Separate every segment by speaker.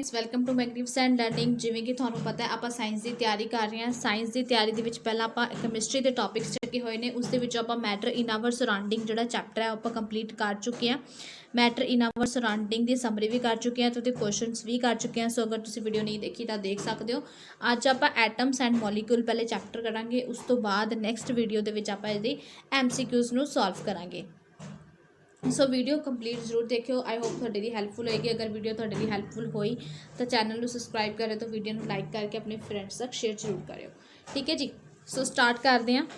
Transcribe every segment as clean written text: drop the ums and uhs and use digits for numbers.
Speaker 1: Welcome to ਮੈਗਨੀਫੀਸੈਂਟ learning. ਜਿਵੇਂ ਕਿ ਤੁਹਾਨੂੰ ਪਤਾ ਹੈ ਆਪਾਂ ਸਾਇੰਸ ਦੀ ਤਿਆਰੀ ਕਰ ਰਹੇ ਹਾਂ। ਸਾਇੰਸ ਦੀ ਤਿਆਰੀ ਦੇ ਵਿੱਚ ਪਹਿਲਾਂ ਆਪਾਂ ਕੈਮਿਸਟਰੀ ਦੇ ਟੌਪਿਕਸ ਚੱਕੇ ਹੋਏ ਨੇ। ਉਸ ਦੇ ਵਿੱਚ ਆਪਾਂ ਮੈਟਰ ਇਨ ਆਵਰ ਸਰਾਊਂਡਿੰਗ ਜਿਹੜਾ ਚੈਪਟਰ ਹੈ ਆਪਾਂ ਕੰਪਲੀਟ ਕਰ ਚੁੱਕੇ ਹਾਂ। Matter in our surrounding the summary ਵੀ ਕਰ ਚੁੱਕੇ ਹਾਂ ਤੇ ਉਹਦੇ ਕੁਐਸਚਨਸ ਵੀ ਕਰ ਚੁੱਕੇ ਹਾਂ। ਸੋ ਅਗਰ ਤੁਸੀਂ ਵੀਡੀਓ ਨਹੀਂ ਦੇਖੀ ਤਾਂ ਦੇਖ ਸਕਦੇ ਹੋ। ਅੱਜ ਆਪਾਂ ਐਟਮਸ ਐਂਡ ਮੋਲੀਕਿਊਲ ਪਹਿਲੇ ਚੈਪਟਰ ਕਰਾਂਗੇ, ਉਸ ਤੋਂ ਬਾਅਦ ਨੈਕਸਟ ਵੀਡੀਓ ਦੇ ਵਿੱਚ ਆਪਾਂ ਇਹਦੀ MCQs ਨੂੰ ਸੋਲਵ ਕਰਾਂਗੇ। सो वीडियो कंप्लीट जरूर देखियो। आई होप थोड़ी दी हेल्पफुल होएगी। अगर वीडियो थोड़ी दी हेल्पफुल हुई तो चैनल को सबसक्राइब करें तो वीडियो को लाइक करके अपने फ्रेंड्स तक शेयर जरूर करो। ठीक है जी। सो स्टार्ट करते हैं।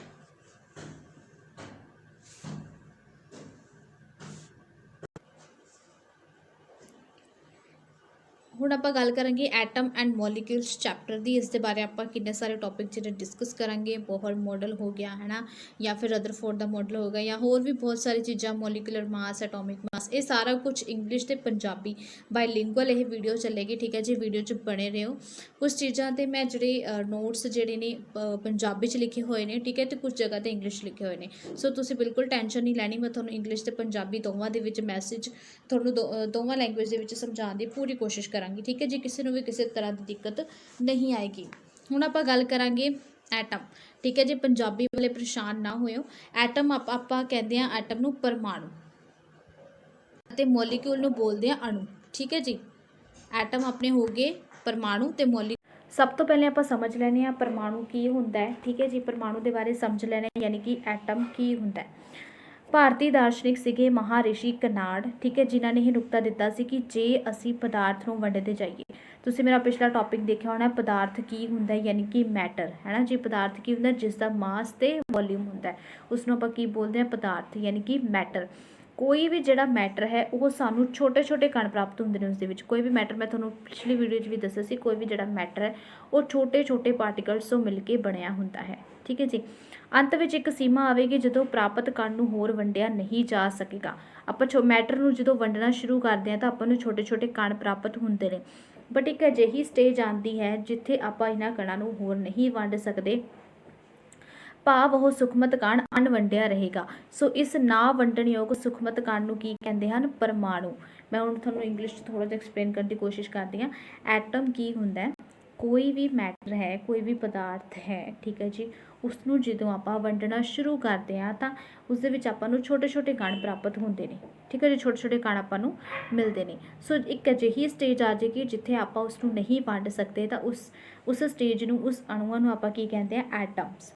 Speaker 1: ਹੁਣ ਆਪਾਂ ਗੱਲ ਕਰਾਂਗੇ ਐਟਮ ਐਂਡ ਮੋਲੀਕਿਊਲਸ ਚੈਪਟਰ ਦੀ। ਇਸ ਦੇ ਬਾਰੇ ਆਪਾਂ ਕਿੰਨੇ ਸਾਰੇ ਟੌਪਿਕ ਜਿਹੜੇ ਡਿਸਕਸ ਕਰਾਂਗੇ। ਬੋਹਰ ਮਾਡਲ ਹੋ ਗਿਆ ਹੈ ਨਾ, ਜਾਂ ਫਿਰ ਰਦਰਫੋਰਡ ਦਾ ਮਾਡਲ ਹੋ ਗਿਆ, ਜਾਂ ਹੋਰ ਵੀ ਬਹੁਤ ਸਾਰੀ ਚੀਜ਼ਾਂ, ਮੋਲੀਕੂਲਰ ਮਾਸ, ਐਟੋਮਿਕ ਮਾਸ, ਇਹ ਸਾਰਾ ਕੁਝ ਇੰਗਲਿਸ਼ ਤੇ ਪੰਜਾਬੀ ਬਾਈਲਿੰਗੁਅਲ ਇਹ ਵੀਡੀਓ ਚੱਲੇਗੀ। ਠੀਕ ਹੈ ਜੀ। ਵੀਡੀਓ 'ਚ ਬਣੇ ਰਹੋ। ਕੁਝ ਚੀਜ਼ਾਂ ਤੇ ਮੈਂ ਜਿਹੜੇ ਨੋਟਸ ਜਿਹੜੇ ਨੇ ਪੰਜਾਬੀ 'ਚ ਲਿਖੇ ਹੋਏ ਨੇ, ਠੀਕ ਹੈ, ਤੇ ਕੁਝ ਜਗ੍ਹਾ ਤੇ ਇੰਗਲਿਸ਼ ਲਿਖੇ ਹੋਏ ਨੇ। ਸੋ ਤੁਸੀਂ ਬਿਲਕੁਲ ਟੈਨਸ਼ਨ ਨਹੀਂ ਲੈਣੀ। ਮੈਂ ਤੁਹਾਨੂੰ ਇੰਗਲਿਸ਼ ਤੇ ਪੰਜਾਬੀ ਦੋਵਾਂ ਦੇ ਵਿੱਚ ਮੈਸੇਜ ਤੁਹਾਨੂੰ ਦੋਵਾਂ ਲੈਂਗੁਏਜ ਦੇ ਵਿੱਚ ਸਮਝਾਉਣ ਦੀ ਪੂਰੀ ਕੋਸ਼ਿਸ਼ ਕਰਾਂਗੀ। ठीक है जी। किसी ਨੂੰ भी किसी तरह की दिक्कत नहीं आएगी। ਹੁਣ ਆਪਾਂ ਗੱਲ ਕਰਾਂਗੇ ਐਟਮ। ठीक है जी। ਪੰਜਾਬੀ ਵਾਲੇ ਪਰੇਸ਼ਾਨ ਨਾ ਹੋਇਓ। ਐਟਮ ਆਪਾਂ ਕਹਿੰਦੇ ਆ ਐਟਮ ਨੂੰ ਪਰਮਾਣੂ ਅਤੇ ਮੋਲੀਕਿਊਲ ਨੂੰ ਬੋਲਦੇ ਆ ਅਣੂ। ठीक है जी। ਐਟਮ ਆਪਣੇ ਹੋ ਗਏ ਪਰਮਾਣੂ ਤੇ ਮੋਲੀਕਿਊਲ। ਸਭ ਤੋਂ ਪਹਿਲੇ ਆਪਾਂ ਸਮਝ ਲੈਣੇ ਆ ਪਰਮਾਣੂ ਕੀ ਹੁੰਦਾ ਹੈ। ਠੀਕ ਹੈ ਜੀ। ਪਰਮਾਣੂ ਦੇ ਬਾਰੇ ਸਮਝ ਲੈਣਾ, ਯਾਨੀ ਕਿ ਐਟਮ ਕੀ ਹੁੰਦਾ ਹੈ। ਭਾਰਤੀ ਦਾਰਸ਼ਨਿਕ ਸੀਗੇ ਮਹਾਰਿਸ਼ੀ ਕਨਾਡ, ਠੀਕ ਹੈ, ਜਿਨ੍ਹਾਂ ਨੇ ਇਹ ਨੁਕਤਾ ਦਿੱਤਾ ਸੀ ਕਿ ਜੇ ਅਸੀਂ ਪਦਾਰਥ ਨੂੰ ਵੰਡਦੇ ਜਾਈਏ, ਤੁਸੀਂ ਮੇਰਾ ਪਿਛਲਾ ਟੌਪਿਕ ਦੇਖਿਆ ਹੋਣਾ, ਪਦਾਰਥ ਕੀ ਹੁੰਦਾ, ਯਾਨੀ ਕਿ ਮੈਟਰ ਹੈ ਨਾ ਜੀ। ਪਦਾਰਥ ਕੀ ਹੁੰਦਾ, ਜਿਸ ਦਾ ਮਾਸ ਤੇ ਵੋਲਿਊਮ ਹੁੰਦਾ, ਉਸ ਨੂੰ ਆਪਾਂ ਕੀ ਬੋਲਦੇ ਹਾਂ, ਪਦਾਰਥ, ਯਾਨੀ ਕਿ ਮੈਟਰ। ਕੋਈ ਵੀ ਜਿਹੜਾ ਮੈਟਰ ਹੈ ਉਹ ਸਾਨੂੰ ਛੋਟੇ ਛੋਟੇ ਕਣ ਪ੍ਰਾਪਤ ਹੁੰਦੇ ਨੇ। ਉਸ ਦੇ ਵਿੱਚ ਕੋਈ ਵੀ ਮੈਟਰ, ਮੈਂ ਤੁਹਾਨੂੰ ਪਿਛਲੀ ਵੀਡੀਓ 'ਚ ਵੀ ਦੱਸਿਆ ਸੀ, ਕੋਈ ਵੀ ਜਿਹੜਾ ਮੈਟਰ ਹੈ ਉਹ ਛੋਟੇ ਛੋਟੇ ਪਾਰਟੀਕਲਸ ਤੋਂ ਮਿਲ ਕੇ ਬਣਿਆ ਹੁੰਦਾ ਹੈ। ਠੀਕ ਹੈ ਜੀ। ਅੰਤ ਵਿੱਚ ਇੱਕ ਸੀਮਾ ਆਵੇਗੀ ਜਦੋਂ ਪ੍ਰਾਪਤ ਕਣ ਨੂੰ ਹੋਰ ਵੰਡਿਆ ਨਹੀਂ ਜਾ ਸਕੇਗਾ। ਆਪਾਂ ਮੈਟਰ ਨੂੰ ਜਦੋਂ ਵੰਡਣਾ ਸ਼ੁਰੂ ਕਰਦੇ ਹਾਂ ਤਾਂ ਆਪਾਂ ਨੂੰ ਛੋਟੇ ਛੋਟੇ ਕਣ ਪ੍ਰਾਪਤ ਹੁੰਦੇ ਨੇ, ਬਟ ਇੱਕ ਅਜਿਹੀ ਸਟੇਜ ਆਉਂਦੀ ਹੈ ਜਿੱਥੇ ਆਪਾਂ ਇਹਨਾਂ ਕਣਾਂ ਨੂੰ ਹੋਰ ਨਹੀਂ ਵੰਡ ਸਕਦੇ, ਭਾਵ ਉਹ ਸੁਖਮਤ ਕਣ ਅਣਵੰਡਿਆ ਰਹੇਗਾ। ਸੋ ਇਸ ਨਾ ਵੰਡਣਯੋਗ ਸੁਖਮਤ ਕਣ ਨੂੰ ਕੀ ਕਹਿੰਦੇ ਹਨ, ਪਰਮਾਣੂ। ਮੈਂ ਹੁਣ ਤੁਹਾਨੂੰ ਇੰਗਲਿਸ਼ 'ਚ ਥੋੜ੍ਹਾ ਜਿਹਾ ਐਕਸਪਲੇਨ ਕਰਨ ਦੀ ਕੋਸ਼ਿਸ਼ ਕਰਦੀ ਹਾਂ। ਐਟਮ ਕੀ ਹੁੰਦਾ, ਕੋਈ ਵੀ ਮੈਟਰ ਹੈ, ਕੋਈ ਵੀ ਪਦਾਰਥ ਹੈ, ਠੀਕ ਹੈ ਜੀ, ਉਸ ਨੂੰ ਜਦੋਂ ਆਪਾਂ ਵੰਡਣਾ ਸ਼ੁਰੂ ਕਰਦੇ ਹਾਂ ਤਾਂ ਉਸ ਦੇ ਵਿੱਚ ਆਪਾਂ ਨੂੰ ਛੋਟੇ ਛੋਟੇ ਕਣ ਪ੍ਰਾਪਤ ਹੁੰਦੇ ਨੇ। ਠੀਕ ਹੈ ਜੀ। ਛੋਟੇ ਛੋਟੇ ਕਣ ਆਪਾਂ ਨੂੰ ਮਿਲਦੇ ਨੇ। ਸੋ ਇੱਕ ਅਜਿਹੀ ਸਟੇਜ ਆ ਜਾਏਗੀ ਜਿੱਥੇ ਆਪਾਂ ਉਸ ਨੂੰ ਨਹੀਂ ਵੰਡ ਸਕਦੇ, ਤਾਂ ਉਸ ਸਟੇਜ ਨੂੰ, ਉਸ ਅਣੂਆਂ ਨੂੰ ਆਪਾਂ ਕੀ ਕਹਿੰਦੇ ਆ, ਐਟਮਸ।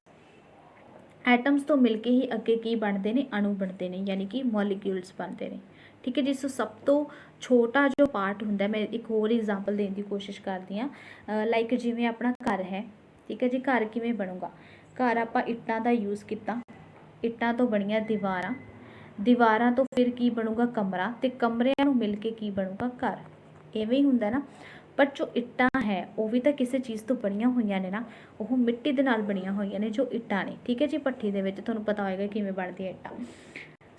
Speaker 1: ਐਟਮਸ ਤੋਂ ਮਿਲ ਕੇ ਹੀ ਅੱਗੇ ਕੀ ਬਣਦੇ ਨੇ, ਅਣੂ ਬਣਦੇ ਨੇ, ਯਾਨੀ ਕਿ ਮੋਲੀਕਿਊਲਸ ਬਣਦੇ ਨੇ। ਠੀਕ ਹੈ ਜੀ। ਸੋ ਸਭ ਤੋਂ ਛੋਟਾ ਜੋ ਪਾਰਟ ਹੁੰਦਾ, ਮੈਂ ਇੱਕ ਹੋਰ ਐਗਜ਼ਾਮਪਲ ਦੇਣ ਦੀ ਕੋਸ਼ਿਸ਼ ਕਰਦੀ ਹਾਂ। ਲਾਈਕ ਜਿਵੇਂ ਆਪਣਾ ਘਰ ਹੈ, ਠੀਕ ਹੈ ਜੀ। ਘਰ ਕਿਵੇਂ ਬਣੂਗਾ, ਘਰ ਆਪਾਂ ਇੱਟਾਂ ਦਾ ਯੂਜ਼ ਕੀਤਾ, ਇੱਟਾਂ ਤੋਂ ਬਣੀਆਂ ਦੀਵਾਰਾਂ, ਦੀਵਾਰਾਂ ਤੋਂ ਫਿਰ ਕੀ ਬਣੂਗਾ, ਕਮਰਾ, ਤੇ ਕਮਰਿਆਂ ਨੂੰ ਮਿਲ ਕੇ ਕੀ ਬਣੂਗਾ, ਘਰ। ਇਵੇਂ ਹੀ ਹੁੰਦਾ ਨਾ। ਪਰ ਜੋ ਇੱਟਾਂ ਹੈ ਉਹ ਵੀ ਤਾਂ ਕਿਸੇ ਚੀਜ਼ ਤੋਂ ਬਣੀਆਂ ਹੋਈਆਂ ਨੇ ਨਾ, ਉਹ ਮਿੱਟੀ ਦੇ ਨਾਲ ਬਣੀਆਂ ਹੋਈਆਂ ਨੇ ਜੋ ਇੱਟਾਂ ਨੇ। ਠੀਕ ਹੈ ਜੀ। ਭੱਠੀ ਦੇ ਵਿੱਚ ਤੁਹਾਨੂੰ ਪਤਾ ਹੋਏਗਾ ਕਿਵੇਂ ਬਣਦੀਆਂ ਇੱਟਾਂ।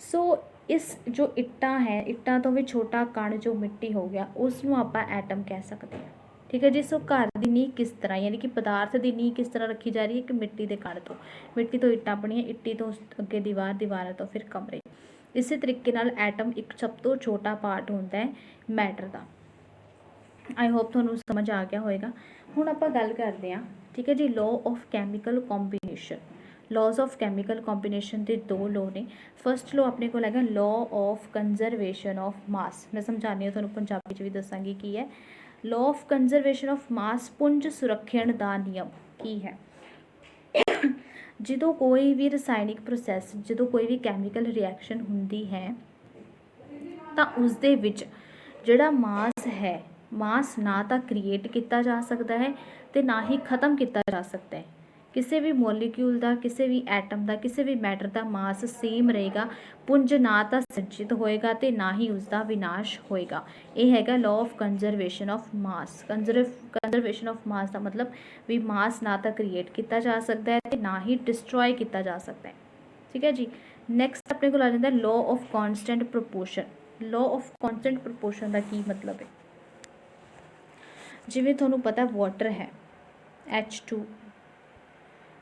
Speaker 1: ਸੋ ਇਸ ਜੋ ਇੱਟਾਂ ਹੈ, ਇੱਟਾਂ ਤੋਂ ਵੀ ਛੋਟਾ ਕਣ ਜੋ ਮਿੱਟੀ ਹੋ ਗਿਆ, ਉਸ ਨੂੰ ਆਪਾਂ ਐਟਮ ਕਹਿ ਸਕਦੇ ਹਾਂ। ਠੀਕ ਹੈ ਜੀ। ਸੋ ਘਰ ਦੀ ਨੀਂਹ ਕਿਸ ਤਰ੍ਹਾਂ, ਯਾਨੀ ਕਿ ਪਦਾਰਥ ਦੀ ਨੀਂਹ ਕਿਸ ਤਰ੍ਹਾਂ ਰੱਖੀ ਜਾ ਰਹੀ ਹੈ, ਕਿ ਮਿੱਟੀ ਦੇ ਕਣ ਤੋਂ। ਮਿੱਟੀ ਤੋਂ ਇੱਟਾਂ ਬਣੀਆਂ, ਇੱਟੀ ਤੋਂ ਅੱਗੇ ਦੀਵਾਰ, ਦੀਵਾਰਾਂ ਤੋਂ ਫਿਰ ਕਮਰੇ। ਇਸੇ ਤਰੀਕੇ ਨਾਲ ਐਟਮ ਇੱਕ ਸਭ ਤੋਂ ਛੋਟਾ ਪਾਰਟ ਹੁੰਦਾ ਹੈ ਮੈਟਰ ਦਾ। ਆਈ ਹੋਪ ਤੁਹਾਨੂੰ ਸਮਝ ਆ ਗਿਆ ਹੋਏਗਾ। ਹੁਣ ਆਪਾਂ ਗੱਲ ਕਰਦੇ ਹਾਂ, ਠੀਕ ਹੈ ਜੀ, law of chemical combination. ਲਾਜ਼ of chemical combination ਦੇ ਦੋ ਲਾਅ ਨੇ। ਫਸਟ ਲਾਅ ਆਪਣੇ ਕੋਲ ਹੈਗਾ ਲਾਅ ਆਫ ਕੰਜ਼ਰਵੇਸ਼ਨ ਆਫ ਮਾਸ। ਮੈਂ ਸਮਝਾਉਂਦੀ ਹਾਂ ਤੁਹਾਨੂੰ, ਪੰਜਾਬੀ 'ਚ ਵੀ ਦੱਸਾਂਗੀ ਕੀ ਹੈ। ਲਾਅ ਆਫ ਕੰਜ਼ਰਵੇਸ਼ਨ ਆਫ ਮਾਸ, ਪੁੰਜ ਸੁਰੱਖਿਅਣ ਦਾ ਨਿਯਮ ਕੀ ਹੈ। ਜਦੋਂ ਕੋਈ ਵੀ ਰਸਾਇਣਿਕ ਪ੍ਰੋਸੈਸ, ਜਦੋਂ ਕੋਈ ਵੀ ਕੈਮੀਕਲ ਰਿਐਕਸ਼ਨ ਹੁੰਦੀ ਹੈ ਤਾਂ ਉਸ ਦੇ ਵਿੱਚ ਜਿਹੜਾ ਮਾਸ ਹੈ, ਮਾਸ ਨਾ ਤਾਂ ਕ੍ਰੀਏਟ ਕੀਤਾ ਜਾ ਸਕਦਾ ਹੈ ਤੇ ਨਾ ਹੀ ਖ਼ਤਮ ਕੀਤਾ ਜਾ ਸਕਦਾ ਹੈ। ਕਿਸੇ ਵੀ ਮੋਲੀਕਿਊਲ ਦਾ, ਕਿਸੇ ਵੀ ਐਟਮ ਦਾ, ਕਿਸੇ ਵੀ ਮੈਟਰ ਦਾ ਮਾਸ ਸੇਮ ਰਹੇਗਾ। ਪੁੰਜ ਨਾ ਤਾਂ ਸੰਚਿਤ ਹੋਏਗਾ ਤੇ ਨਾ ਹੀ ਉਸਦਾ ਵਿਨਾਸ਼ ਹੋਏਗਾ। ਇਹ ਹੈਗਾ law of conservation of mass. Conservation of mass ਦਾ ਮਤਲਬ ਵੀ ਮਾਸ ਨਾ ਤਾਂ ਕ੍ਰੀਏਟ ਕੀਤਾ ਜਾ ਸਕਦਾ ਹੈ ਤੇ ਨਾ ਹੀ ਡਿਸਟਰੋਏ ਕੀਤਾ ਜਾ ਸਕਦਾ ਹੈ। ਠੀਕ ਹੈ ਜੀ। ਨੈਕਸਟ ਆਪਣੇ ਕੋਲ ਆ ਜਾਂਦਾ law of constant proportion. Law of constant proportion ਦਾ ਕੀ ਮਤਲਬ ਹੈ, ਜਿਵੇਂ ਤੁਹਾਨੂੰ ਪਤਾ ਵਾਟਰ ਹੈ, H2,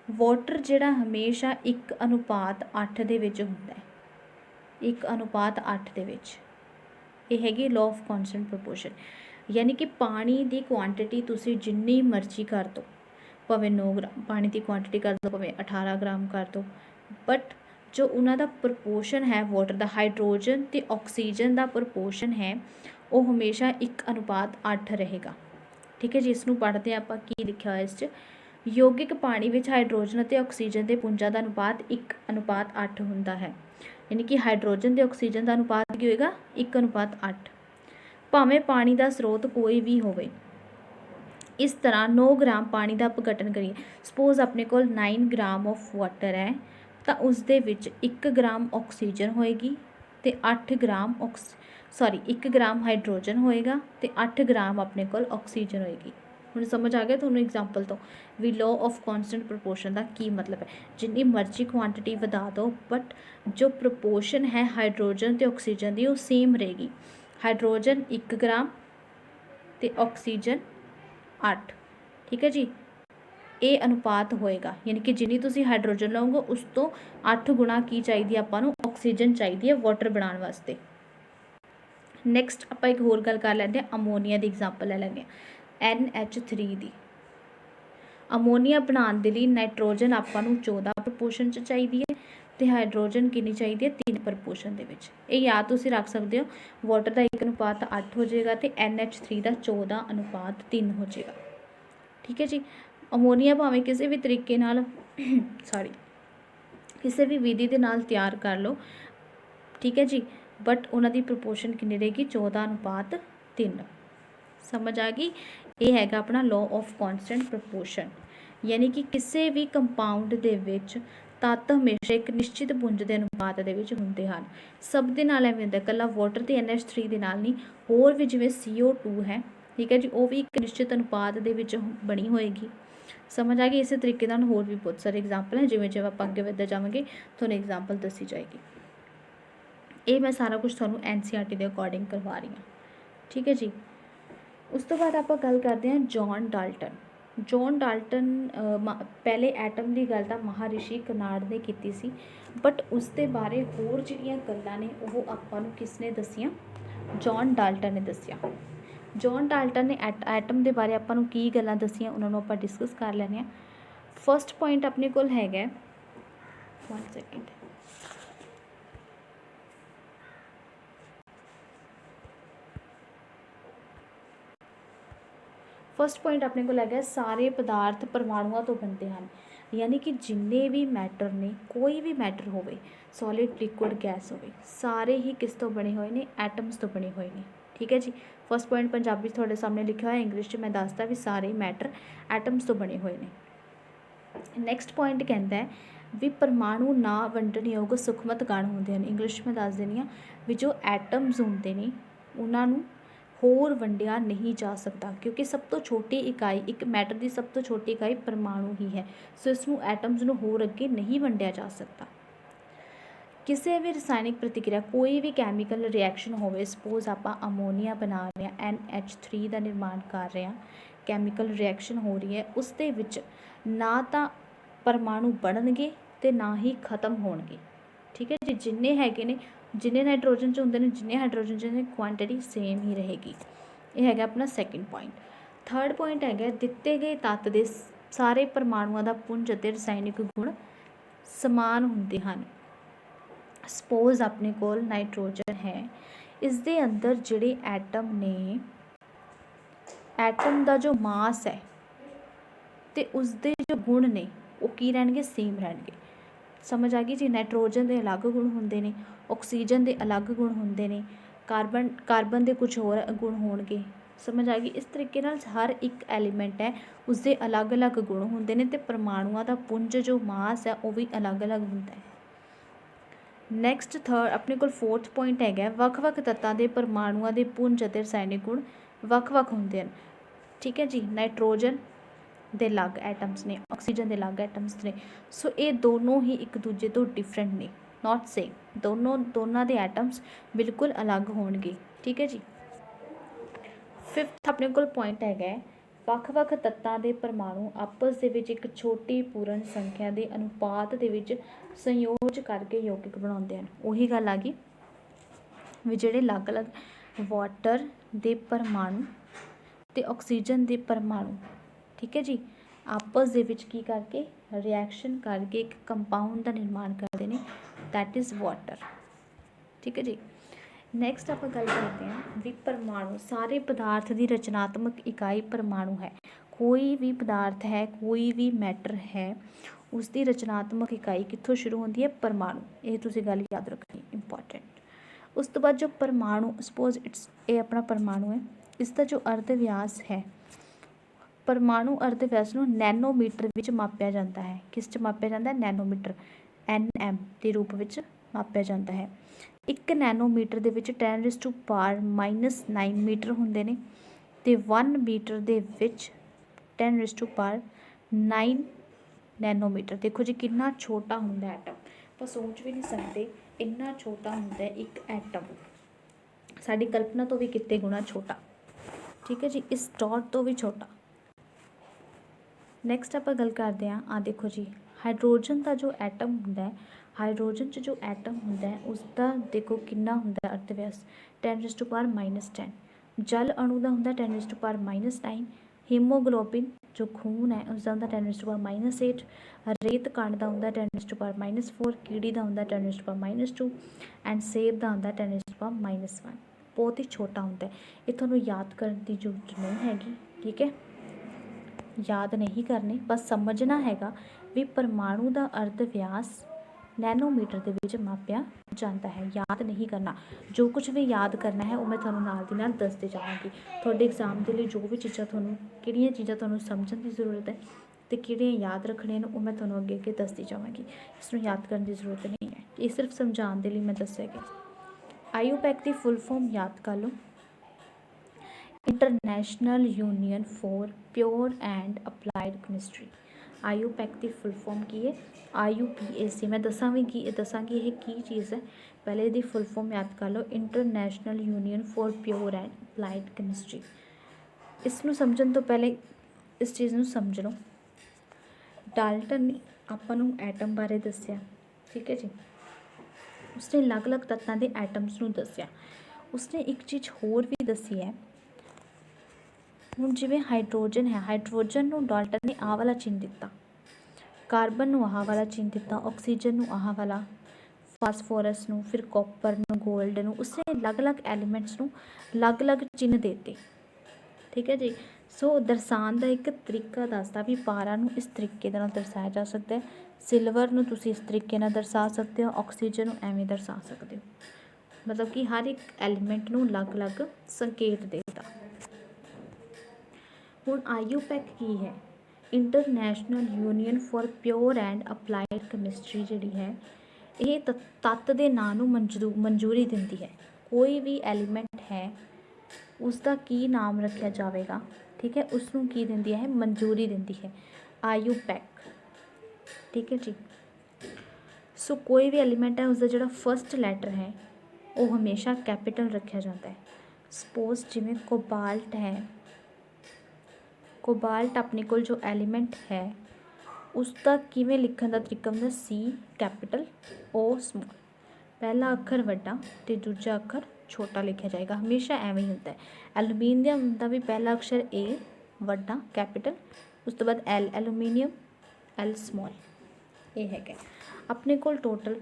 Speaker 1: ਵਾਟਰ ਜਿਹੜਾ ਹਮੇਸ਼ਾ 1:8 ਦੇ ਵਿੱਚ ਹੁੰਦਾ ਹੈ, 1:8 ਦੇ ਵਿੱਚ। ਇਹ ਹੈਗੀ ਲਾਅ ਆਫ ਕਾਂਸਟੈਂਟ ਪ੍ਰੋਪੋਰਸ਼ਨ। यानी कि पानी की क्वांटिटी तुसी जिन्नी मर्जी कर दो, भावें 9 ग्राम पानी की क्वांटिटी कर दो, भावें 18 ग्राम कर दो, बट जो उन्हों का प्रपोर्शन है वाटर का, हाइड्रोजन तो ऑक्सीजन का प्रपोर्शन है वो हमेशा 1:8 रहेगा। ठीक है जी, इसनों पढ़ते हैं आप की लिखा हुआ इस यौगिक पानी में हाइड्रोजन और ऑक्सीजन के पुंजां का अनुपात 1:8 होंदा है। यानी कि हाइड्रोजन तो ऑक्सीजन का अनुपात की होएगा 1:8। भावें पानी का स्रोत कोई भी होवे, इस तरह 9 ग्राम पानी का अपघटन करिए, सपोज अपने को 9 ग्राम ऑफ वाटर है तो उसदे विच 1 ग्राम ऑक्सीजन होएगी तो 8 ग्राम 1 ग्राम हाइड्रोजन होएगा तो 8 ग्राम अपने को ऑक्सीजन होएगी। हुण समझ आ गया तुहानूं एग्जाम्पल तो भी लॉ ऑफ कॉन्सटेंट प्रपोर्शन का की मतलब है। जिन्नी मर्जी क्वांटिटी वधा दो बट जो प्रपोर्शन है हाइड्रोजन तो ऑक्सीजन की वो सेम रहेगी। हाइड्रोजन 1 ग्राम तो ऑक्सीजन 8। ठीक है जी, ये अनुपात होएगा, यानी कि जिन्नी तुसी हाइड्रोजन लओगे उस तो 8 गुणा की चाहिए आपां ऑक्सीजन चाहिए वाटर बनाने वास्ते। नैक्सट आप एक होर गल कर लैंदे अमोनीया की एग्जाम्पल ले लैंदे NH3 की। अमोनीया बनाने के लिए नाइट्रोजन आपां 14 प्रपोर्शन च चाहिए तो हाइड्रोजन कितनी चाहिए 3 प्रपोर्शन के। याद तुसी रख सकते हो, वाटर का 1:8 हो जाएगा तो NH3 का 14:3 हो जाएगा। ठीक है जी, अमोनीया भावें किसी भी तरीके नाल सॉरी किसी भी विधि के नाल तैयार कर लो, ठीक है जी, बट उन्होंने प्रपोर्शन कितनी रहेगी 14:3। समझ आ गई। ये हैगा अपना लॉ ऑफ कॉन्सटेंट प्रपोर्शन, यानी कि किसी भी कंपाउंड दे विच तत्त हमेशा एक निश्चित पुंज के अनुपात के होंदे हन। सब दे नाल एवें हुंदा, कल्ला वाटर तो NH3 दे नाल नहीं, होर भी जिवें CO2 है, ठीक है जी, वो भी एक निश्चित अनुपात दे विच बनी होएगी। समझ आ गई। इस तरीके नाल होर भी बहुत सारे एग्जाम्पल हैं, जिवें जिवें आपां अगे वधदे जावांगे तुहानूं एग्जाम्पल दसी जाएगी। ये मैं सारा कुछ तुहानूं NCERT के अकॉर्डिंग करवा रही हूँ। ठीक है जी, उस तो बाद आप गल करते हैं जॉन डाल्टन। जॉन डाल्टन पहले एटम की गल तो महारिषि करनाड ने की सी, बट उसके बारे होर जिहड़ियां गल्लां ने वो आपां नूं किसने दसियां, जॉन डाल्टन ने दसिया। जॉन डाल्टन ने एटम के बारे आपां नूं की गल्लां दसियां उन्होंने आपां डिस्कस कर लैंदे हां। फस्ट पॉइंट अपने कोल हैगा 1 सेकेंड, फस्ट पॉइंट अपने को है सारे पदार्थ परमाणुओं तो बनते हैं, यानी कि जिन्ने भी मैटर ने, कोई भी मैटर हो, सॉलिड लिक्विड गैस हो, सारे ही किस तो बने हुए हैं, एटम्स तो बने हुए हैं। ठीक है जी, फस्ट पॉइंट पंजाबी थोड़े सामने लिखा हुआ, इंग्लिश मैं दसदा भी सारे मैटर एटम्स तो बने हुए हैं। नैक्सट पॉइंट कहता है भी परमाणु ना वंडन योग सुखमत कण होंदे हैं। इंग्लिश में दस देनी भी जो एटम्स होंदे ने उन्होंने होर वंडिया नहीं जा सकता, क्योंकि सब तो छोटी इकाई, एक मैटर की सब तो छोटी इकाई परमाणु ही है। सो इसनों एटम्स नूं होर अगे नहीं वंडिया जा सकता। किसी भी रसायनिक प्रतिक्रिया, कोई भी कैमिकल रिएक्शन हो, सपोज आप अमोनीया बना रहे हैं, NH3 का निर्माण कर रहे हैं, कैमिकल रिएक्शन हो रही है, उस दे विच ना तो परमाणु बढ़नगे तो ना ही खत्म होणगे। ठीक है जी, जिन्ने हैगे ने, जिन्ने नाइट्रोजन च होंदे ने, जिन्ने हाइड्रोजन च क्वांटिटी सेम ही रहेगी। यह है अपना सैकेंड पॉइंट। थर्ड पॉइंट है दिते गए तत्त के सारे परमाणुओं का पुंज और रसायनिक गुण समान होंदे हैं। सपोज अपने कोल नाइट्रोजन है, इस दे अंदर जिहड़े एटम ने, एटम का जो मास है तो उसके जो गुण ने वो की रहणगे, सेम रहणगे। समझ आ गई जी। नाइट्रोजन के अलग गुण होंदे ने, ऑक्सीजन के अलग गुण होंदे ने, कार्बन के कुछ होर गुण होणगे। समझ आ गई। इस तरीके नाल हर एक एलीमेंट है उसके अलग अलग गुण होंदे ने ते परमाणुओं का पुंज जो मास है वो भी अलग अलग होंदा है। नैक्सट थर्ड अपने को फोर्थ पॉइंट है ਵੱਖ-ਵੱਖ तत्तां के परमाणुओं के पुंज और रसायनिक गुण ਵੱਖ-ਵੱਖ होंदे हैं। ठीक है जी, नाइट्रोजन दे अलग एटम्स ने, ऑक्सीजन के अलग एटम्स ने। सो ये दोनों ही एक दूजे तो डिफरेंट ने, नॉट सेम। दोनों के एटम्स बिल्कुल अलग होणगे। ठीक है जी। फिफ्थ अपने को पॉइंट है ਵੱਖ-ਵੱਖ तत्तां के परमाणु आपस दे विच एक छोटी पूर्ण संख्या के अनुपात दे विच संयोज करके यौगिक बनाउंदे हैं। उही गल आ गई भी जिहड़े अलग अलग ਵਾਟਰ ਦੇ ਪਰਮਾਣੂ ਤੇ ਆਕਸੀਜਨ ਦੇ ਪਰਮਾਣੂ, ਠੀਕ ਹੈ ਜੀ, ਆਪਸ ਦੇ ਵਿੱਚ ਕੀ ਕਰਕੇ ਰਿਐਕਸ਼ਨ ਕਰਕੇ ਇੱਕ ਕੰਪਾਊਂਡ ਦਾ ਨਿਰਮਾਣ ਕਰਦੇ ਨੇ, ਦੈਟ ਇਜ਼ ਵਾਟਰ। ਠੀਕ ਹੈ ਜੀ। ਨੈਕਸਟ ਆਪਾਂ ਗੱਲ ਕਰਦੇ ਹਾਂ ਵੀ ਪਰਮਾਣੂ, ਸਾਰੇ ਪਦਾਰਥ ਦੀ ਰਚਨਾਤਮਕ ਇਕਾਈ ਪਰਮਾਣੂ ਹੈ। ਕੋਈ ਵੀ ਪਦਾਰਥ ਹੈ, ਕੋਈ ਵੀ ਮੈਟਰ ਹੈ, ਉਸ ਦੀ ਰਚਨਾਤਮਕ ਇਕਾਈ ਕਿੱਥੋਂ ਸ਼ੁਰੂ ਹੁੰਦੀ ਹੈ? ਪਰਮਾਣੂ। ਇਹ ਤੁਸੀਂ ਗੱਲ ਯਾਦ ਰੱਖਣੀ, ਇੰਪੋਰਟੈਂਟ। ਉਸ ਤੋਂ ਬਾਅਦ ਜੋ ਪਰਮਾਣੂ, ਸਪੋਜ਼ ਇਹ ਆਪਣਾ ਪਰਮਾਣੂ ਹੈ, ਇਸ ਦਾ ਜੋ ਅਰਧ ਵਿਆਸ ਹੈ, ਪਰਮਾਣੂ ਅਰਧ ਵਿਆਸ ਨੂੰ ਨੈਨੋਮੀਟਰ ਵਿੱਚ ਮਾਪਿਆ ਜਾਂਦਾ ਹੈ। ਕਿਸ 'ਚ ਮਾਪਿਆ ਜਾਂਦਾ ਹੈ? ਨੈਨੋਮੀਟਰ, NM ਦੇ ਰੂਪ ਵਿੱਚ ਮਾਪਿਆ ਜਾਂਦਾ ਹੈ। 1 ਨੈਨੋਮੀਟਰ ਦੇ ਵਿੱਚ 10⁻⁻9 ਮੀਟਰ ਹੁੰਦੇ ਨੇ ਅਤੇ 1 ਮੀਟਰ ਦੇ ਵਿੱਚ 10⁻⁹ ਨੈਨੋਮੀਟਰ। ਦੇਖੋ ਜੀ ਕਿੰਨਾ ਛੋਟਾ ਹੁੰਦਾ ਐਟਮ, ਆਪਾਂ ਸੋਚ ਵੀ ਨਹੀਂ ਸਕਦੇ ਇੰਨਾ ਛੋਟਾ ਹੁੰਦਾ ਇੱਕ ਐਟਮ, ਸਾਡੀ ਕਲਪਨਾ ਤੋਂ ਵੀ ਕਿਤੇ ਗੁਣਾ ਛੋਟਾ। ਠੀਕ ਹੈ ਜੀ, ਇਸ ਡਾਟ ਤੋਂ ਵੀ ਛੋਟਾ। ਨੈਕਸਟ ਆਪਾਂ ਗੱਲ ਕਰਦੇ ਹਾਂ, ਆ ਦੇਖੋ ਜੀ ਹਾਈਡਰੋਜਨ ਦਾ ਜੋ ਐਟਮ ਹੁੰਦਾ ਹੈ, ਹਾਈਡਰੋਜਨ 'ਚ ਜੋ ਐਟਮ ਹੁੰਦਾ ਹੈ ਉਸ ਦਾ ਦੇਖੋ ਕਿੰਨਾ ਹੁੰਦਾ ਅਰਧ ਵਿਆਸ, 10⁻⁻10। ਜਲ ਅਣੂ ਦਾ ਹੁੰਦਾ 10⁻⁻9। ਹੀਮੋਗਲੋਬਿਨ ਜੋ ਖੂਨ ਹੈ ਉਸ ਦਾ ਹੁੰਦਾ 10⁻⁻8। ਰੇਤ ਕਣ ਦਾ ਹੁੰਦਾ 10⁻⁻4। ਕੀੜੀ ਦਾ ਹੁੰਦਾ 10⁻⁻2 ਐਂਡ ਸੇਬ ਦਾ ਹੁੰਦਾ 10⁻⁻1। ਬਹੁਤ ਹੀ ਛੋਟਾ ਹੁੰਦਾ ਹੈ। ਇਹ ਤੁਹਾਨੂੰ ਯਾਦ ਕਰਨ ਦੀ ਜ਼ਰੂਰਤ ਨਹੀਂ ਹੈਗੀ, ਠੀਕ ਹੈ, ਯਾਦ ਨਹੀਂ ਕਰਨੀ, ਬਸ ਸਮਝਣਾ ਹੈਗਾ ਵੀ ਪਰਮਾਣੂ ਦਾ ਅਰਧ ਵਿਆਸ ਨੈਨੋਮੀਟਰ ਦੇ ਵਿੱਚ ਮਾਪਿਆ ਜਾਂਦਾ ਹੈ। ਯਾਦ ਨਹੀਂ ਕਰਨਾ, ਜੋ ਕੁਝ ਵੀ ਯਾਦ ਕਰਨਾ ਹੈ ਉਹ ਮੈਂ ਤੁਹਾਨੂੰ ਨਾਲ ਦੀ ਨਾਲ ਦੱਸਦੇ ਜਾਵਾਂਗੀ। ਤੁਹਾਡੇ ਐਗਜ਼ਾਮ ਦੇ ਲਈ ਜੋ ਵੀ ਚੀਜ਼ਾਂ ਤੁਹਾਨੂੰ, ਕਿਹੜੀਆਂ ਚੀਜ਼ਾਂ ਤੁਹਾਨੂੰ ਸਮਝਣ ਦੀ ਜ਼ਰੂਰਤ ਹੈ ਅਤੇ ਕਿਹੜੀਆਂ ਯਾਦ ਰੱਖਣੀਆਂ ਨੇ, ਉਹ ਮੈਂ ਤੁਹਾਨੂੰ ਅੱਗੇ ਅੱਗੇ ਦੱਸਦੀ ਜਾਵਾਂਗੀ। ਇਸ ਨੂੰ ਯਾਦ ਕਰਨ ਦੀ ਜ਼ਰੂਰਤ ਨਹੀਂ ਹੈ, ਇਹ ਸਿਰਫ ਸਮਝਾਉਣ ਦੇ ਲਈ ਮੈਂ ਦੱਸਿਆ ਗਿਆ। IUPAC ਦੀ ਫੁੱਲ ਫੋਰਮ ਯਾਦ ਕਰ ਲਓ, international union for pure and applied chemistry. IUPAC the full form ਕੀ ਹੈ? IUPAC। ਮੈਂ ਦੱਸਾਂਗੀ ਇਹ ਕੀ ਚੀਜ਼ ਹੈ, ਪਹਿਲੇ ਇਹਦੀ ਫੁੱਲ ਫੋਰਮ ਯਾਦ ਕਰ ਲਓ, international union for pure and applied chemistry. ਇਸ ਨੂੰ ਸਮਝਣ ਤੋਂ ਪਹਿਲੇ ਇਸ ਚੀਜ਼ ਨੂੰ ਸਮਝ ਲਓ। ਡਾਲਟਨ ਨੇ ਆਪਾਂ ਨੂੰ ਐਟਮ ਬਾਰੇ ਦੱਸਿਆ, ਠੀਕ ਹੈ ਜੀ, ਉਸਨੇ ਅਲੱਗ-ਅਲੱਗ ਤੱਤਾਂ ਦੇ ਐਟਮਸ ਨੂੰ ਦੱਸਿਆ। ਉਸਨੇ ਇੱਕ ਚੀਜ਼ ਹੋਰ ਵੀ ਦੱਸੀ ਹੈ, ਹੁਣ ਜਿਵੇਂ ਹਾਈਡਰੋਜਨ ਹੈ, ਹਾਈਡਰੋਜਨ ਨੂੰ ਡਾਲਟਨ ਨੇ ਆਹ ਵਾਲਾ ਚਿੰਨ੍ਹ ਦਿੱਤਾ, ਕਾਰਬਨ ਨੂੰ ਆਹ ਵਾਲਾ ਚਿੰਨ੍ਹ ਦਿੱਤਾ, ਆਕਸੀਜਨ ਨੂੰ ਆਹ ਵਾਲਾ, ਫਾਸਫੋਰਸ ਨੂੰ, ਫਿਰ ਕਾਪਰ ਨੂੰ, ਗੋਲਡ ਨੂੰ, ਉਸਨੇ ਅਲੱਗ-ਅਲੱਗ ਐਲੀਮੈਂਟਸ ਨੂੰ ਅਲੱਗ-ਅਲੱਗ ਚਿੰਨ੍ਹ ਦੇ ਦਿੱਤੇ। ਠੀਕ ਹੈ ਜੀ। ਸੋ ਦਰਸਾਉਣ ਦਾ ਇੱਕ ਤਰੀਕਾ ਦੱਸਦਾ ਵੀ ਪਾਰਾ ਨੂੰ ਇਸ ਤਰੀਕੇ ਦੇ ਨਾਲ ਦਰਸਾਇਆ ਜਾ ਸਕਦਾ ਹੈ, ਸਿਲਵਰ ਨੂੰ ਤੁਸੀਂ ਇਸ ਤਰੀਕੇ ਨਾਲ ਦਰਸਾ ਸਕਦੇ ਹੋ, ਆਕਸੀਜਨ ਨੂੰ ਐਵੇਂ ਦਰਸਾ ਸਕਦੇ ਹੋ, ਮਤਲਬ ਕਿ ਹਰ ਇੱਕ ਐਲੀਮੈਂਟ ਨੂੰ ਅਲੱਗ-ਅਲੱਗ ਸੰਕੇਤ ਦੇ ਦਿੱਤਾ। ਹੁਣ IUPAC ਕੀ ਹੈ? International union for pure and applied chemistry ਜਿਹੜੀ ਹੈ, ਇਹ ਤੱਤ ਦੇ ਨਾਂ ਨੂੰ ਮਨਜ਼ੂਰੀ ਦਿੰਦੀ ਹੈ। ਕੋਈ ਵੀ ਐਲੀਮੈਂਟ ਹੈ ਉਸ ਦਾ ਕੀ ਨਾਮ ਰੱਖਿਆ ਜਾਵੇਗਾ, ਠੀਕ ਹੈ, ਉਸ ਨੂੰ ਕੀ ਦਿੰਦੀ ਹੈ? ਮਨਜ਼ੂਰੀ ਦਿੰਦੀ ਹੈ IUPAC। ਠੀਕ ਹੈ ਜੀ। ਸੋ ਕੋਈ ਵੀ ਐਲੀਮੈਂਟ ਹੈ ਉਸਦਾ ਜਿਹੜਾ ਫਸਟ ਲੈਟਰ ਹੈ ਉਹ ਹਮੇਸ਼ਾ ਕੈਪੀਟਲ ਰੱਖਿਆ ਜਾਂਦਾ ਹੈ। ਸਪੋਜ਼ ਜਿਵੇਂ ਕੋਬਾਲਟ ਹੈ, ਕੋਬਾਲਟ ਆਪਣੇ ਕੋਲ ਜੋ ਐਲੀਮੈਂਟ ਹੈ ਉਸ ਦਾ ਕਿਵੇਂ ਲਿਖਣ ਦਾ ਤਰੀਕਾ ਹੁੰਦਾ? C ਕੈਪੀਟਲ, O ਸਮੋਲ, ਪਹਿਲਾ ਅੱਖਰ ਵੱਡਾ ਅਤੇ ਦੂਜਾ ਅੱਖਰ ਛੋਟਾ ਲਿਖਿਆ ਜਾਏਗਾ, ਹਮੇਸ਼ਾ ਐਵੇਂ ਹੀ ਹੁੰਦਾ ਹੈ। ਐਲੂਮੀਨੀਅਮ ਦਾ ਵੀ ਪਹਿਲਾ ਅਕਸ਼ਰ A ਵੱਡਾ ਕੈਪੀਟਲ, ਉਸ ਤੋਂ ਬਾਅਦ L ਐਲੂਮੀਨੀਅਮ, L ਸਮੋਲ, ਇਹ ਹੈਗਾ। ਆਪਣੇ ਕੋਲ ਟੋਟਲ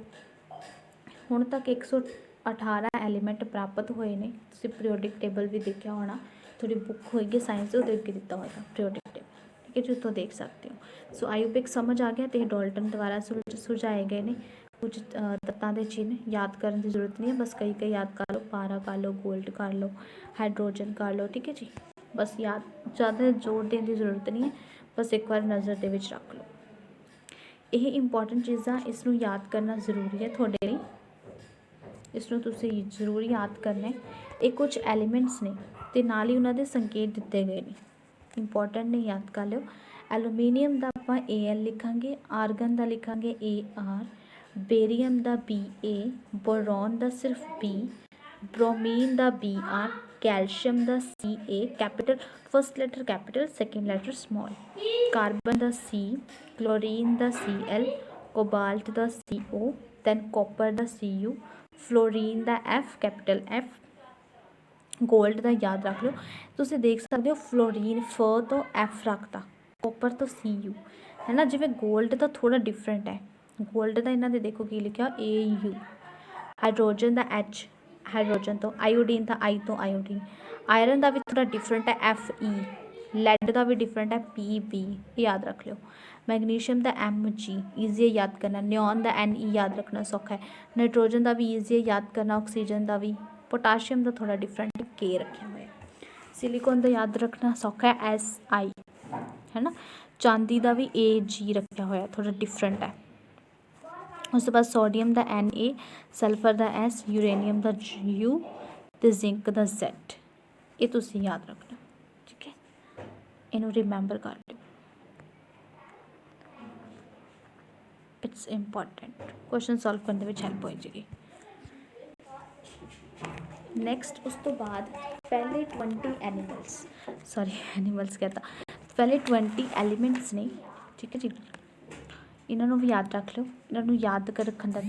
Speaker 1: ਹੁਣ ਤੱਕ 118 ਐਲੀਮੈਂਟ ਪ੍ਰਾਪਤ ਹੋਏ ਨੇ। ਤੁਸੀਂ ਪੀਰੀਓਡਿਕ ਟੇਬਲ ਵੀ ਦੇਖਿਆ ਹੋਣਾ, ਤੁਹਾਡੀ ਬੁੱਕ ਹੋਏਗੀ ਸਾਇੰਸ ਉਹਦੇ ਅੱਗੇ ਦਿੱਤਾ ਹੋਏਗਾ ਪੀਰੀਓਡਿਕ ਟੇਬਲ, ਠੀਕ ਹੈ ਜੀ, ਉੱਥੋਂ ਦੇਖ ਸਕਦੇ ਹੋ। ਸੋ IUPAC ਸਮਝ ਆ ਗਿਆ, ਅਤੇ ਇਹ ਡਾਲਟਨ ਦੁਆਰਾ ਸੁਝਾਏ ਗਏ ਨੇ। ਕੁਝ ਤੱਤਾਂ ਦੇ ਚਿੰਨ੍ਹ ਯਾਦ ਕਰਨ ਦੀ ਜ਼ਰੂਰਤ ਨਹੀਂ ਹੈ, ਬਸ ਕਈ ਯਾਦ ਕਰ ਲਓ, ਪਾਰਾ ਕਰ ਲਓ, ਗੋਲਡ ਕਰ ਲਓ, ਹਾਈਡਰੋਜਨ ਕਰ ਲਓ, ਠੀਕ ਹੈ ਜੀ, ਬਸ ਯਾਦ, ਜ਼ਿਆਦਾ ਜ਼ੋਰ ਦੇਣ ਦੀ ਜ਼ਰੂਰਤ ਨਹੀਂ ਹੈ, ਬਸ ਇੱਕ ਵਾਰ ਨਜ਼ਰ ਦੇ ਵਿੱਚ ਰੱਖ ਲਓ। ਇਹ ਇੰਪੋਰਟੈਂਟ ਚੀਜ਼ਾਂ, ਇਸ ਨੂੰ ਯਾਦ ਕਰਨਾ ਜ਼ਰੂਰੀ ਹੈ ਤੁਹਾਡੇ ਲਈ, ਇਸ ਨੂੰ ਤੁਸੀਂ ਜ਼ਰੂਰ ਯਾਦ ਕਰਨਾ ਹੈ। ਇਹ ਕੁਝ ਐਲੀਮੈਂਟਸ ਨੇ ਅਤੇ ਨਾਲ ਹੀ ਉਹਨਾਂ ਦੇ ਸੰਕੇਤ ਦਿੱਤੇ ਗਏ ਨੇ, ਇੰਪੋਰਟੈਂਟ ਨੇ, ਯਾਦ ਕਰ ਲਿਓ। ਐਲੂਮੀਨੀਅਮ ਦਾ ਆਪਾਂ AL ਲਿਖਾਂਗੇ, ਆਰਗਨ ਦਾ ਲਿਖਾਂਗੇ AR, ਬੇਰੀਅਮ ਦਾ BA, ਬੋਰੋਨ ਦਾ ਸਿਰਫ B, ਬ੍ਰੋਮੀਨ ਦਾ BR, ਕੈਲਸ਼ੀਅਮ ਦਾ CA, capital, first letter capital, second letter small, carbon ਦਾ C, ਕਲੋਰੀਨ ਦਾ CL, ਕੋਬਾਲਟ ਦਾ CO, ਦੈਨ ਕਾਪਰ ਦਾ CU, ਫਲੋਰੀਨ ਦਾ F ਕੈਪੀਟਲ F, ਗੋਲਡ ਦਾ ਯਾਦ ਰੱਖ ਲਿਓ। ਤੁਸੀਂ ਦੇਖ ਸਕਦੇ ਹੋ ਫਲੋਰੀਨ ਫ ਤੋਂ ਐਫ ਰੱਖਤਾ, ਕੋਪਰ ਤੋਂ ਸੀ ਯੂ, ਹੈ ਨਾ। ਜਿਵੇਂ ਗੋਲਡ ਦਾ ਥੋੜ੍ਹਾ ਡਿਫਰੈਂਟ ਹੈ, ਗੋਲਡ ਦਾ ਇਹਨਾਂ ਦੇ ਦੇਖੋ ਕੀ ਲਿਖਿਆ ਏ ਯੂ, ਹਾਈਡਰੋਜਨ ਦਾ ਐਚ ਹਾਈਡਰੋਜਨ ਤੋਂ, ਆਇਓਡੀਨ ਦਾ ਆਈ ਤੋਂ ਆਇਓਡੀਨ, ਆਇਰਨ ਦਾ ਵੀ ਥੋੜ੍ਹਾ ਡਿਫਰੈਂਟ ਹੈ ਐਫ ਈ, ਲੈਡ ਦਾ ਵੀ ਡਿਫਰੈਂਟ ਹੈ ਪੀ ਬੀ, ਯਾਦ ਰੱਖ ਲਿਓ। ਮੈਗਨੀਸ਼ੀਅਮ ਦਾ ਐਮ ਜੀ, ਈਜ਼ੀ ਹੈ ਯਾਦ ਕਰਨਾ। ਨਿਓਨ ਦਾ ਐਨ ਈ ਯਾਦ ਰੱਖਣਾ ਸੌਖਾ ਹੈ। ਨਾਈਟ੍ਰੋਜਨ ਦਾ ਵੀ ਈਜ਼ੀ ਹੈ ਯਾਦ ਕਰਨਾ। ਆਕਸੀਜਨ ਦਾ ਵੀ। ਪੋਟਾਸ਼ੀਅਮ ਦਾ ਥੋੜ੍ਹਾ ਡਿਫਰੈਂਟ ਕੇ ਰੱਖਿਆ ਹੋਇਆ। ਸਿਲੀਕੋਨ ਦਾ ਯਾਦ ਰੱਖਣਾ ਸੌਖਾ ਹੈ ਐਸ ਆਈ, ਹੈ ਨਾ। ਚਾਂਦੀ ਦਾ ਵੀ ਏ ਜੀ ਰੱਖਿਆ ਹੋਇਆ, ਥੋੜ੍ਹਾ ਡਿਫਰੈਂਟ ਹੈ। ਉਸ ਤੋਂ ਬਾਅਦ sodium the N A, sulphur the S, uranium the you ਅਤੇ ਜ਼ਿੰਕ ਦਾ ਜ਼ੈਡ। ਇਹ ਤੁਸੀਂ ਯਾਦ ਰੱਖਣਾ, ਠੀਕ ਹੈ। ਇਹਨੂੰ ਰਿਮੈਂਬਰ ਕਰ ਲਿਓ, ਇਟਸ ਇੰਪੋਰਟੈਂਟ। ਕੁਐਸਚਨ ਸੋਲਵ ਕਰਨ ਦੇ ਵਿੱਚ ਹੈਲਪ ਹੋ ਜਾਏਗੀ। ਨੈਕਸਟ ਉਸ ਤੋਂ ਬਾਅਦ ਪਹਿਲੇ 20 ਐਨੀਮਲਸ कहता, ਪਹਿਲੇ 20 ਐਲੀਮੈਂਟਸ ਨੇ, ਠੀਕ ਹੈ ਜੀ। ਇਹਨਾਂ ਨੂੰ ਵੀ ਯਾਦ ਰੱਖ ਲਿਓ। ਇਹਨਾਂ ਨੂੰ ਯਾਦ ਕਰ ਰੱਖਣ ਦਾ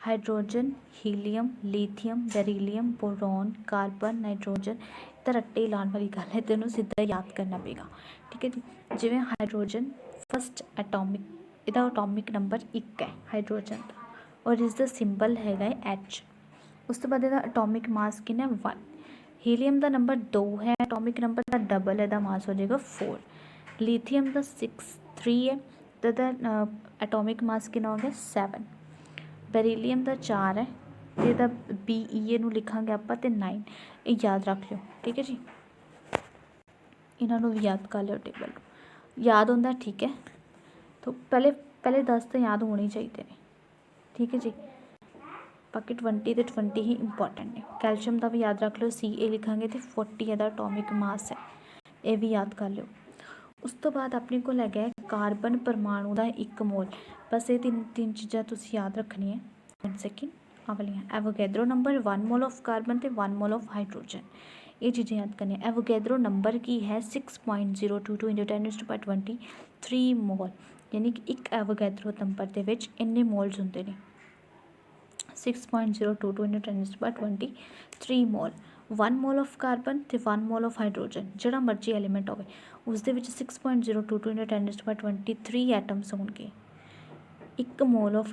Speaker 1: hydrogen, helium, lithium, beryllium, boron, carbon, nitrogen. ਤਾਂ ਰੱਟੇ ਲਾਉਣ ਵਾਲੀ ਗੱਲ ਹੈ, ਤੈਨੂੰ ਸਿੱਧਾ ਯਾਦ ਕਰਨਾ ਪਏਗਾ, ਠੀਕ ਹੈ ਜੀ। ਜਿਵੇਂ ਹਾਈਡਰੋਜਨ ਫਸਟ ਐਟੋਮਿਕ, ਇਹਦਾ ਐਟੋਮਿਕ ਨੰਬਰ 1 ਹੈ ਹਾਈਡਰੋਜਨ ਦਾ, ਔਰ ਇਸ ਦਾ ਸਿੰਬਲ ਹੈਗਾ ਹੈ ਐਚ। ਉਸ ਤੋਂ ਬਾਅਦ ਇਹਦਾ ਐਟੋਮਿਕ ਮਾਸ ਕਿੰਨਾ 1। ਹੀਲੀਅਮ ਦਾ ਨੰਬਰ 2 ਹੈ, ਐਟੋਮਿਕ ਨੰਬਰ ਦਾ ਡਬਲ ਇਹਦਾ ਮਾਸ ਹੋ ਜਾਏਗਾ 4। ਲੀਥੀਅਮ ਦਾ 3 ਹੈ, ਤਾਂ ਇਹਦਾ ਐਟੋਮਿਕ ਮਾਸ ਕਿੰਨਾ ਹੋ ਗਿਆ 7। ਬੈਰੀਲੀਅਮ ਦਾ 4 ਹੈ, ਅਤੇ ਇਹਦਾ BE ਨੂੰ ਲਿਖਾਂਗੇ ਆਪਾਂ ਤੇ 9। ਇਹ ਯਾਦ ਰੱਖ ਲਿਓ, ਠੀਕ ਹੈ ਜੀ। ਇਹਨਾਂ ਨੂੰ ਵੀ ਯਾਦ ਕਰ ਲਿਓ, ਟੇਬਲ ਯਾਦ ਹੁੰਦਾ, ਠੀਕ ਹੈ। ਤਾਂ ਪਹਿਲੇ 10 ਤਾਂ ਯਾਦ ਹੋਣੇ ਚਾਹੀਦੇ ਨੇ, ਠੀਕ ਹੈ ਜੀ। ਬਾਕੀ 20 ਤੇ 20 ਹੀ ਇੰਪੋਰਟੈਂਟ ਨੇ। ਕੈਲਸ਼ੀਅਮ ਦਾ ਵੀ ਯਾਦ ਰੱਖ ਲਿਓ, CA ਲਿਖਾਂਗੇ ਤੇ 40 ਇਹਦਾ ਐਟੋਮਿਕ ਮਾਸ ਹੈ, ਇਹ ਵੀ ਯਾਦ ਕਰ ਲਿਓ। ਉਸ ਤੋਂ ਬਾਅਦ ਆਪਣੇ ਕੋਲ ਹੈਗਾ ਹੈ ਕਾਰਬਨ ਪਰਮਾਣੂ ਦਾ 1 ਮੋਲ। ਬਸ ਇਹ ਤਿੰਨ ਚੀਜ਼ਾਂ ਤੁਸੀਂ ਯਾਦ ਰੱਖਣੀਆਂ। 1 ਸੈਕਿੰਡ, ਆਹ ਵਾਲੀਆਂ। ਐਵੋਗੈਡਰੋ ਨੰਬਰ 1 ਮੋਲ ਆਫ ਕਾਰਬਨ ਤੇ 1 ਮੋਲ ਆਫ ਹਾਈਡਰੋਜਨ, ਇਹ ਚੀਜ਼ਾਂ ਯਾਦ ਕਰਨੀਆਂ। ਐਵੋਗੈਡਰੋ ਨੰਬਰ ਕੀ ਹੈ 6.022 × 10⁻23 ਮੋਲ, ਯਾਨੀ ਕਿ ਇੱਕ ਐਵੋਗੈਡਰੋ ਨੰਬਰ ਦੇ ਵਿੱਚ ਇੰਨੇ ਮੋਲਸ ਹੁੰਦੇ ਨੇ। 6.022 × 10⁻23 ਮੋਲ। 1 ਮੋਲ ਆਫ ਕਾਰਬਨ ਅਤੇ 1 ਮੋਲ ਆਫ ਹਾਈਡਰੋਜਨ, ਜਿਹੜਾ ਮਰਜ਼ੀ ਐਲੀਮੈਂਟ ਹੋਵੇ, ਉਸਦੇ ਵਿੱਚ 6.022 × 10⁻23 ਐਟਮਸ ਹੋਣਗੇ। 1 ਮੋਲ ਆਫ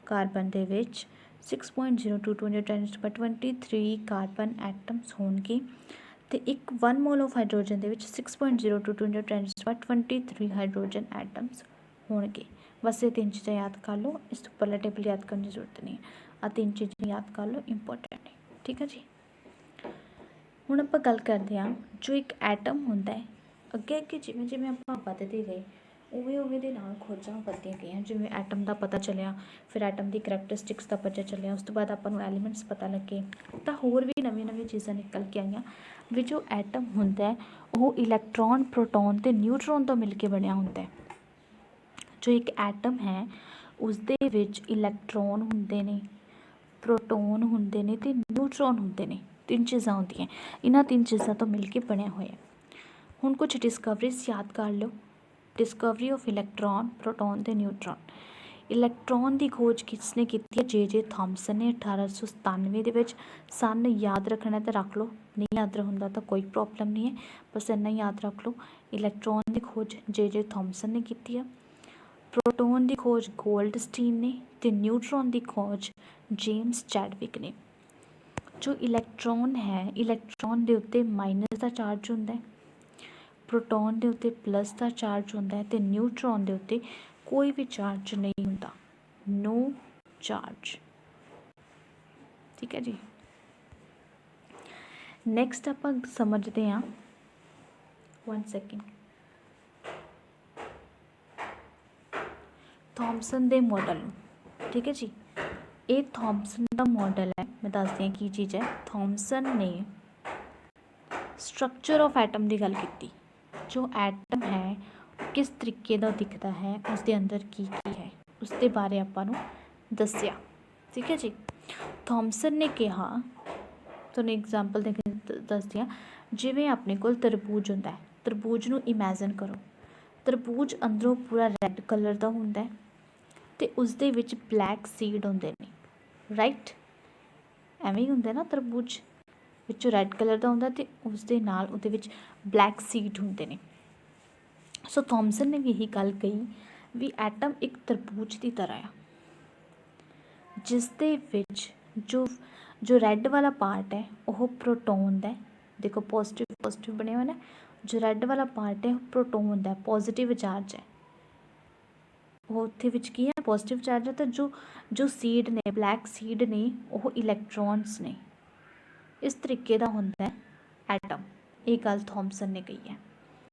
Speaker 1: ਕਾਰਬਨ ਦੇ ਵਿੱਚ 6.022 × 10⁻23 ਕਾਰਬਨ ਐਟਮਸ ਹੋਣਗੇ, ਅਤੇ 1 ਮੋਲ ਆਫ ਹਾਈਡਰੋਜਨ ਦੇ ਵਿੱਚ 6.022 × 10⁻23 ਹਾਈਡਰੋਜਨ ਐਟਮਸ ਹੋਣਗੇ। ਬਸ ਇਹ ਤਿੰਨ ਚੀਜ਼ਾਂ ਯਾਦ ਕਰ ਲਓ, ਇਸ ਤੋਂ ਉੱਪਰਲਾ ਟੇਬਲ ਯਾਦ ਕਰਨ ਦੀ ਜ਼ਰੂਰਤ ਨਹੀਂ ਹੈ। ਆਹ ਤਿੰਨ ਚੀਜ਼ਾਂ ਯਾਦ ਕਰ ਲਓ, ਇੰਪੋਰਟੈਂਟ ਨੇ, ਠੀਕ ਹੈ ਜੀ। ਹੁਣ ਆਪਾਂ ਗੱਲ ਕਰਦੇ ਹਾਂ ਜੋ ਇੱਕ ਐਟਮ ਹੁੰਦਾ ਹੈ, ਅੱਗੇ ਜਿਵੇਂ ਜਿਵੇਂ ਆਪਾਂ ਵੱਧਦੇ ਗਏ ਉਵੇਂ ਦੇ ਨਾਲ ਖੋਜਾਂ ਵੱਧਦੀਆਂ ਗਈਆਂ। ਜਿਵੇਂ ਐਟਮ ਦਾ ਪਤਾ ਚੱਲਿਆ, ਫਿਰ ਐਟਮ ਦੀ ਕਰੈਕਟਰਿਸਟਿਕਸ ਦਾ ਪਤਾ ਚੱਲਿਆ, ਉਸ ਤੋਂ ਬਾਅਦ ਆਪਾਂ ਨੂੰ ਐਲੀਮੈਂਟਸ ਪਤਾ ਲੱਗੇ, ਤਾਂ ਹੋਰ ਵੀ ਨਵੀਆਂ ਚੀਜ਼ਾਂ ਨਿਕਲ ਕੇ ਆਈਆਂ। ਵੀ ਜੋ ਐਟਮ ਹੁੰਦਾ ਹੈ ਉਹ ਇਲੈਕਟ੍ਰੋਨ, ਪ੍ਰੋਟੋਨ ਅਤੇ ਨਿਊਟਰੋਨ ਤੋਂ ਮਿਲ ਕੇ ਬਣਿਆ ਹੁੰਦਾ ਹੈ। ਜੋ ਇੱਕ ਐਟਮ ਹੈ ਉਸਦੇ ਵਿੱਚ ਇਲੈਕਟ੍ਰੋਨ ਹੁੰਦੇ ਨੇ, ਪ੍ਰੋਟੋਨ ਹੁੰਦੇ ਨੇ ਅਤੇ ਨਿਊਟਰੋਨ ਹੁੰਦੇ ਨੇ। 3 ਚੀਜ਼ਾਂ ਹੁੰਦੀਆਂ, ਇਹਨਾਂ 3 ਚੀਜ਼ਾਂ ਤੋਂ ਮਿਲ ਕੇ ਬਣਿਆ ਹੋਇਆ। ਹੁਣ ਕੁਝ ਡਿਸਕਵਰੀਜ਼ ਯਾਦ ਕਰ ਲਓ। ਡਿਸਕਵਰੀ ਆਫ ਇਲੈਕਟ੍ਰੋਨ, ਪ੍ਰੋਟੋਨ ਅਤੇ ਨਿਊਟਰੋਨ। ਇਲੈਕਟ੍ਰੋਨ ਦੀ ਖੋਜ ਕਿਸ ਨੇ ਕੀਤੀ ਹੈ? J ਥਾਮਸਨ ਨੇ 1897 ਦੇ ਵਿੱਚ। ਸਨ ਯਾਦ ਰੱਖਣਾ ਤਾਂ ਰੱਖ ਲਓ, ਨਹੀਂ ਯਾਦ ਹੁੰਦਾ ਤਾਂ ਕੋਈ ਪ੍ਰੋਬਲਮ ਨਹੀਂ ਹੈ, ਬਸ ਇੰਨਾ ਯਾਦ ਰੱਖ ਲਓ। ਇਲੈਕਟ੍ਰੋਨ ਦੀ ਖੋਜ J ਥਾਮਸਨ ਨੇ ਕੀਤੀ ਹੈ। ਪ੍ਰੋਟੋਨ ਦੀ ਖੋਜ ਗੋਲਡਸਟੀਨ ਨੇ, ਅਤੇ ਨਿਊਟਰੋਨ ਦੀ ਖੋਜ ਜੇਮਸ ਚੈਡਵਿਕ ਨੇ। ਜੋ ਇਲੈਕਟ੍ਰੋਨ ਹੈ, ਇਲੈਕਟ੍ਰੋਨ ਦੇ ਉੱਤੇ ਮਾਈਨਸ ਦਾ ਚਾਰਜ ਹੁੰਦਾ ਹੈ, ਪ੍ਰੋਟੋਨ ਦੇ ਉੱਤੇ ਪਲੱਸ ਦਾ ਚਾਰਜ ਹੁੰਦਾ ਹੈ, ਅਤੇ ਨਿਊਟਰੋਨ ਦੇ ਉੱਤੇ ਕੋਈ ਵੀ ਚਾਰਜ ਨਹੀਂ ਹੁੰਦਾ, ਨੋ ਚਾਰਜ, ਠੀਕ ਹੈ ਜੀ। ਨੈਕਸਟ ਆਪਾਂ ਸਮਝਦੇ ਹਾਂ 1 ਸੈਕਿੰਡ ਥਾਮਸਨ ਦੇ ਮਾਡਲ ਨੂੰ, ਠੀਕ ਹੈ ਜੀ। ਇਹ ਥਾਮਸਨ ਦਾ ਮਾਡਲ ਹੈ, ਮੈਂ ਦੱਸਦੀ ਹਾਂ ਕੀ ਚੀਜ਼ ਹੈ। ਥਾਮਸਨ ਨੇ ਸਟਰਕਚਰ ਆਫ ਐਟਮ ਦੀ ਗੱਲ ਕੀਤੀ। ਜੋ ਐਟਮ ਹੈ ਕਿਸ ਤਰੀਕੇ ਦਾ ਦਿਖਦਾ ਹੈ, ਉਸਦੇ ਅੰਦਰ ਕੀ ਹੈ, ਉਸ ਦੇ ਬਾਰੇ ਆਪਾਂ ਨੂੰ ਦੱਸਿਆ, ਠੀਕ ਹੈ ਜੀ। ਥਾਮਸਨ ਨੇ ਕਿਹਾ, ਤੁਹਾਨੂੰ ਐਗਜ਼ਾਮਪਲ ਦੇ ਕੇ ਦੱਸਦੀ ਹਾਂ। ਜਿਵੇਂ ਆਪਣੇ ਕੋਲ ਤਰਬੂਜ ਹੁੰਦਾ ਹੈ, ਤਰਬੂਜ ਨੂੰ ਇਮੈਜਨ ਕਰੋ। ਤਰਬੂਜ ਅੰਦਰੋਂ ਪੂਰਾ ਰੈੱਡ ਕਲਰ ਦਾ ਹੁੰਦਾ ਹੈ, ਅਤੇ ਉਸਦੇ ਵਿੱਚ ਬਲੈਕ ਸੀਡ ਹੁੰਦੇ ਨੇ, ਰਾਈਟ? ਐਵੇਂ ਹੀ ਹੁੰਦਾ ਨਾ ਤਰਬੂਜ, ਵਿੱਚੋਂ ਰੈੱਡ ਕਲਰ ਦਾ ਹੁੰਦਾ ਅਤੇ ਉਸ ਦੇ ਨਾਲ ਉਹਦੇ ਵਿੱਚ ਬਲੈਕ ਸੀਡ ਹੁੰਦੇ ਨੇ। ਸੋ ਥੋਮਸਨ ਨੇ ਵੀ ਇਹੀ ਗੱਲ ਕਹੀ ਵੀ ਐਟਮ ਇੱਕ ਤਰਬੂਜ ਦੀ ਤਰ੍ਹਾਂ ਆ, ਜਿਸ ਦੇ ਵਿੱਚ ਜੋ ਰੈੱਡ ਵਾਲਾ ਪਾਰਟ ਹੈ ਉਹ ਪ੍ਰੋਟੋਨ ਦਾ, ਦੇਖੋ ਪੋਜ਼ੀਟਿਵ ਬਣਿਆ ਹੋਇਆ ਨਾ, ਜੋ ਰੈੱਡ ਵਾਲਾ ਪਾਰਟ ਹੈ ਉਹ ਪ੍ਰੋਟੋਨ ਦਾ, ਪੋਜ਼ੀਟਿਵ ਚਾਰਜ ਹੈ, ਉਹ ਉੱਥੇ ਵਿੱਚ ਕੀ ਹੈ ਪੋਜ਼ੀਟਿਵ ਚਾਰਜ ਹੈ। ਤਾਂ ਜੋ ਸੀਡ ਨੇ, ਬਲੈਕ ਸੀਡ ਨੇ, ਉਹ ਇਲੈਕਟ੍ਰੋਨਸ ਨੇ। ਇਸ ਤਰੀਕੇ ਦਾ ਹੁੰਦਾ ਹੈ ਐਟਮ। ਇਹ ਗੱਲ ਥੋਮਸਨ ਨੇ ਕਹੀ ਹੈ।